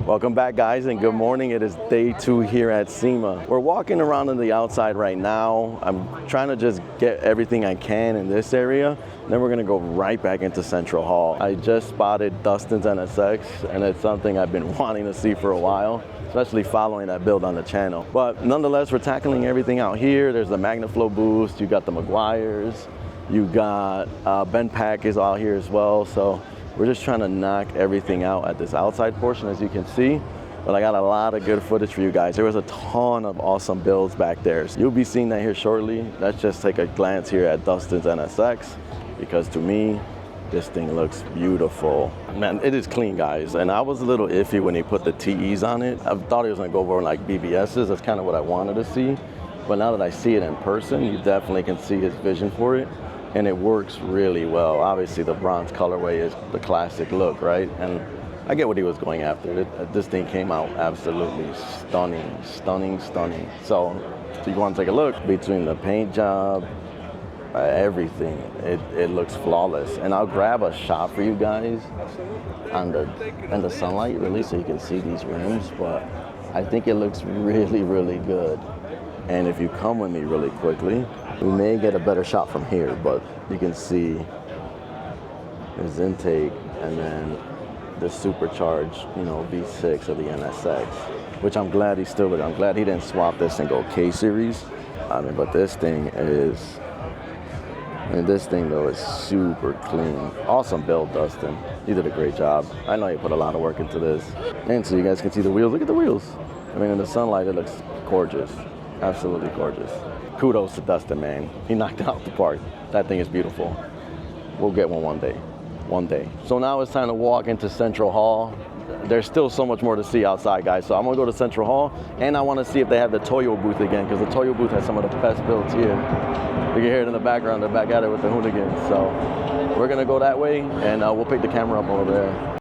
Welcome back, guys, and good morning. It is day 2 here at SEMA. We're walking around on the outside right now. I'm trying to just get everything I can in this area. Then we're gonna go right back into Central Hall. I just spotted Dustin's NSX, and it's something I've been wanting to see for a while, especially following that build on the channel. But nonetheless, we're tackling everything out here. There's the MagnaFlow boost, you got the Maguires, you got Ben Pack is out here as well. So we're just trying to knock everything out at this outside portion, as you can see. But I got a lot of good footage for you guys. There was a ton of awesome builds back there. So you'll be seeing that here shortly. Let's just take a glance here at Dustin's NSX, because to me, this thing looks beautiful. Man, it is clean, guys. And I was a little iffy when he put the TEs on it. I thought he was gonna go over like BBSs. That's kind of what I wanted to see. But now that I see it in person, you definitely can see his vision for it. And it works really well. Obviously, the bronze colorway is the classic look, right? And I get what he was going after. This thing came out absolutely stunning, stunning, stunning. So if you want to take a look between the paint job, everything, it looks flawless. And I'll grab a shot for you guys in the sunlight, really, so you can see these rims. But I think it looks really, really good. And if you come with me really quickly, we may get a better shot from here, but you can see his intake and then the supercharged, V6 of the NSX, which I'm glad he's still with. I'm glad he didn't swap this and go K-Series. But this thing is, this thing though is super clean. Awesome build, Dustin. You did a great job. I know you put a lot of work into this. And so you guys can see the wheels. Look at the wheels. In the sunlight, it looks gorgeous. Absolutely gorgeous. Kudos to Dustin, man. He knocked it out the park. That thing is beautiful. We'll get one day. One day. So now it's time to walk into Central Hall. There's still so much more to see outside, guys. So I'm gonna go to Central Hall, and I wanna see if they have the Toyo booth again, because the Toyo booth has some of the best builds here. You can hear it in the background. They're back at it with the hooligans. So we're gonna go that way, and we'll pick the camera up over there.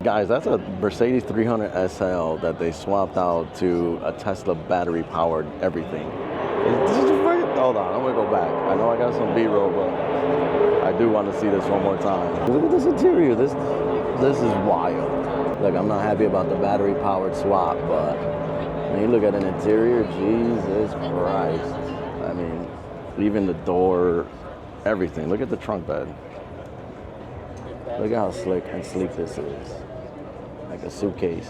Guys, that's a Mercedes 300 SL that they swapped out to a Tesla battery-powered everything. Hold on, I'm gonna go back. I know I got some B-roll, but I do want to see this one more time. Look at this interior. This is wild. Look, I'm not happy about the battery-powered swap, but when you look at an interior, Jesus Christ. Even the door, everything. Look at the trunk bed. Look at how slick and sleek this is. Like a suitcase.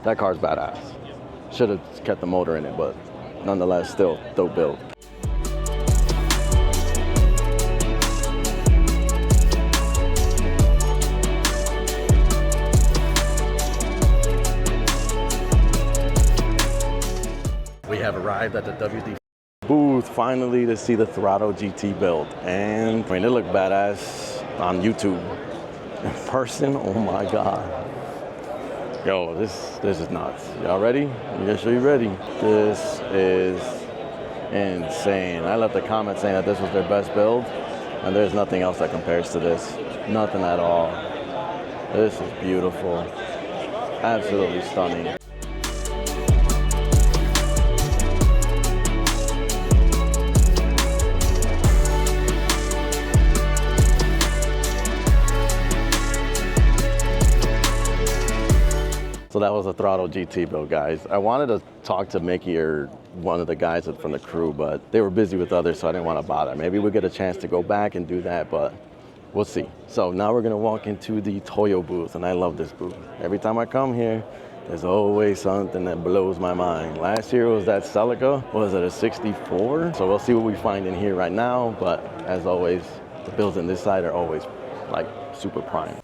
That car's badass. Should have kept the motor in it, but nonetheless, still dope build. We have arrived at the WD booth finally to see the Throttle GT build, and it looked badass on YouTube. In person, oh my God. Yo, this is nuts. Y'all ready? Yes, are you ready? This is insane. I left a comment saying that this was their best build, and there's nothing else that compares to this. Nothing at all. This is beautiful. Absolutely stunning. So that was a throttle GT build, guys. I wanted to talk to Mickey or one of the guys from the crew, but they were busy with others, so I didn't want to bother. Maybe we'll get a chance to go back and do that, but we'll see. So now we're gonna walk into the Toyo booth, and I love this booth. Every time I come here, there's always something that blows my mind. Last year was that Celica, was it a 64? So we'll see what we find in here right now, but as always, the builds on this side are always like super prime.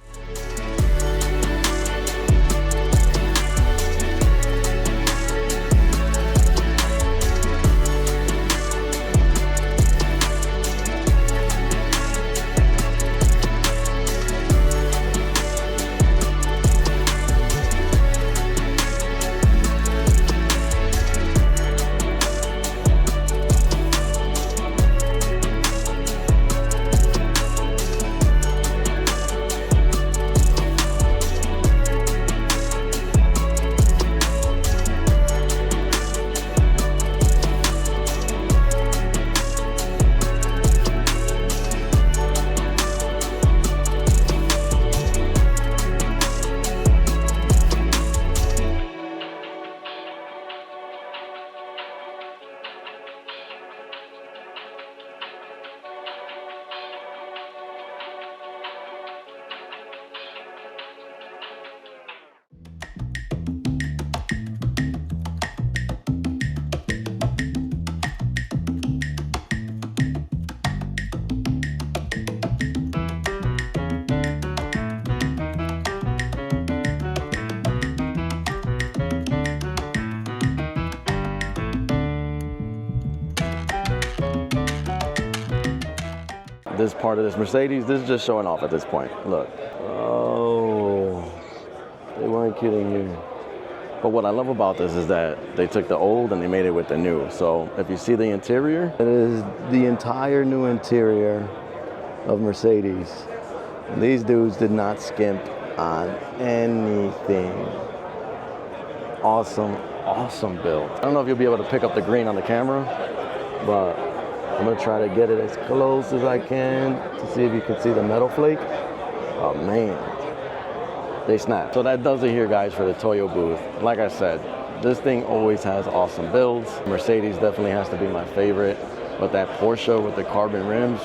This part of this Mercedes, this is just showing off at this point. Look. Oh, they weren't kidding you. But what I love about this is that they took the old and they made it with the new. So if you see the interior, it is the entire new interior of Mercedes. And these dudes did not skimp on anything. Awesome, awesome build. I don't know if you'll be able to pick up the green on the camera, but I'm gonna try to get it as close as I can to see if you can see the metal flake. Oh man, they snap. So that does it here, guys, for the Toyo booth. Like I said, this thing always has awesome builds. Mercedes definitely has to be my favorite, but that Porsche with the carbon rims,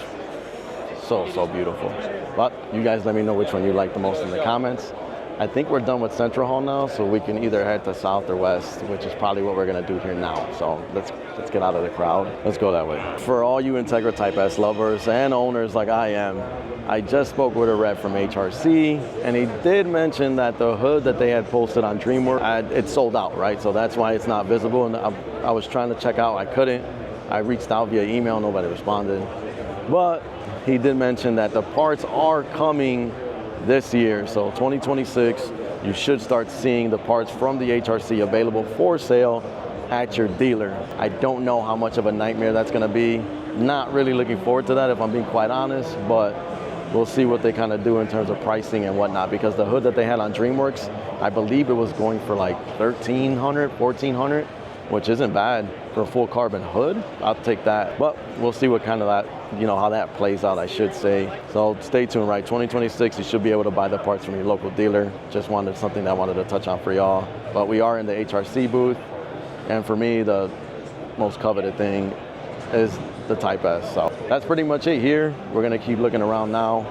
so beautiful. But you guys let me know which one you like the most in the comments. I think we're done with Central Hall now, so we can either head to South or West, which is probably what we're gonna do here now. So let's get out of the crowd. Let's go that way. For all you Integra Type-S lovers and owners like I am, I just spoke with a rep from HRC, and he did mention that the hood that they had posted on DreamWorks, it's sold out, right? So that's why it's not visible, and I was trying to check out, I couldn't. I reached out via email, nobody responded. But he did mention that the parts are coming this year, so 2026, you should start seeing the parts from the HRC available for sale at your dealer. I don't know how much of a nightmare that's gonna be. Not really looking forward to that, if I'm being quite honest, but we'll see what they kind of do in terms of pricing and whatnot, because the hood that they had on DreamWorks, I believe it was going for like $1,300, $1,400, which isn't bad for a full carbon hood. I'll take that, but we'll see what kind of that, you know, how that plays out, I should say. So stay tuned, right? 2026, you should be able to buy the parts from your local dealer. Just wanted something that I wanted to touch on for y'all. But we are in the HRC booth, and for me, the most coveted thing is the Type-S. So that's pretty much it here. We're gonna keep looking around now.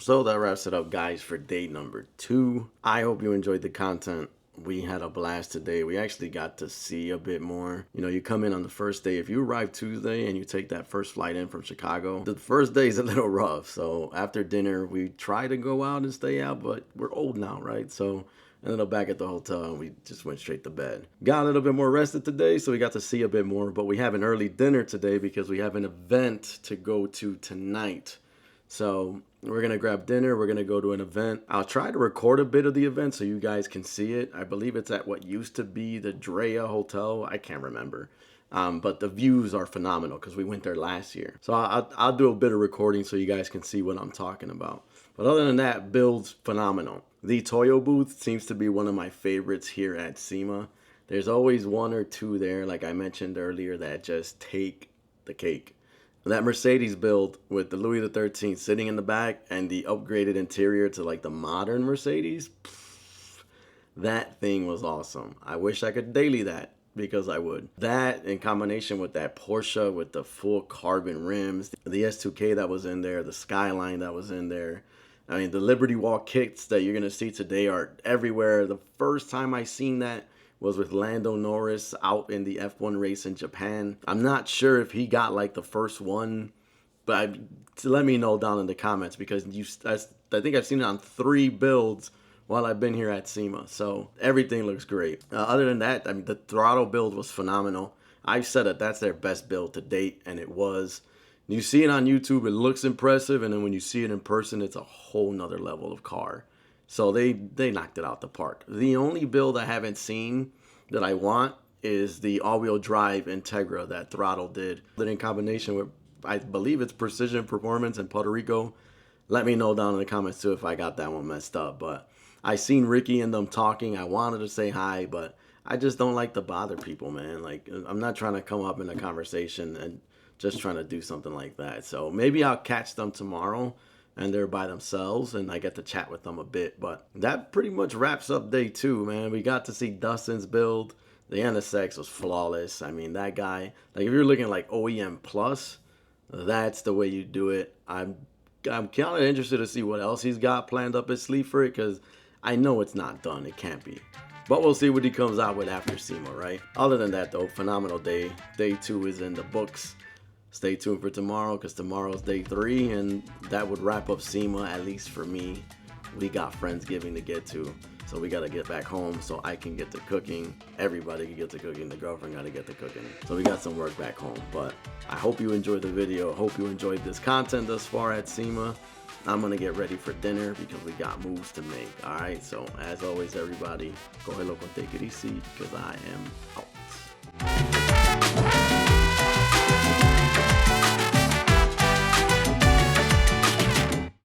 So that wraps it up, guys, for day number 2. I hope you enjoyed the content. We had a blast today. We actually got to see a bit more. You know, you come in on the first day. If you arrive Tuesday and you take that first flight in from Chicago, the first day is a little rough. So after dinner, we try to go out and stay out, but we're old now, right? So ended up back at the hotel and we just went straight to bed. Got a little bit more rested today, so we got to see a bit more, but we have an early dinner today because we have an event to go to tonight. So we're going to grab dinner. We're going to go to an event. I'll try to record a bit of the event so you guys can see it. I believe it's at what used to be the Drea Hotel. I can't remember. But the views are phenomenal because we went there last year. So I'll do a bit of recording so you guys can see what I'm talking about. But other than that, build's phenomenal. The Toyo booth seems to be one of my favorites here at SEMA. There's always one or two there, like I mentioned earlier, that just take the cake. That Mercedes build with the Louis XIII sitting in the back and the upgraded interior to like the modern Mercedes, that thing was awesome. I wish I could daily that because I would. That in combination with that Porsche with the full carbon rims, the S2K that was in there, the Skyline that was in there. I mean, the Liberty Walk kits that you're going to see today are everywhere. The first time I seen that was with Lando Norris out in the F1 race in Japan. I'm not sure if he got like the first one, but let me know down in the comments because I think I've seen it on 3 builds while I've been here at SEMA. So everything looks great. Other than that, I mean, the throttle build was phenomenal. I've said that that's their best build to date, and it was. You see it on YouTube, it looks impressive, and then when you see it in person, it's a whole nother level of car. So they knocked it out the park. The only build I haven't seen that I want is the all-wheel drive Integra that Throttle did. That in combination with, I believe it's Precision Performance in Puerto Rico. Let me know down in the comments too if I got that one messed up. But I seen Ricky and them talking. I wanted to say hi, but I just don't like to bother people, man. Like, I'm not trying to come up in a conversation and just trying to do something like that. So maybe I'll catch them tomorrow and they're by themselves and I get to chat with them a bit. But that pretty much wraps up day 2, man. We got to see Dustin's build. The NSX was flawless. I mean, that guy, like if you're looking like OEM plus, that's the way you do it. I'm kind of interested to see what else he's got planned up his sleeve for it because I know it's not done. It can't be. But we'll see what he comes out with after SEMA, right? Other than that, though, phenomenal day. Day 2 is in the books. Stay tuned for tomorrow because tomorrow's day 3 and that would wrap up SEMA, at least for me. We got Friendsgiving to get to, so we got to get back home so I can get to cooking. Everybody can get to cooking. The girlfriend got to get to cooking. So we got some work back home. But I hope you enjoyed the video. Hope you enjoyed this content thus far at SEMA. I'm going to get ready for dinner because we got moves to make. All right, so as always, everybody, go ahead, loco, take it easy because I am out.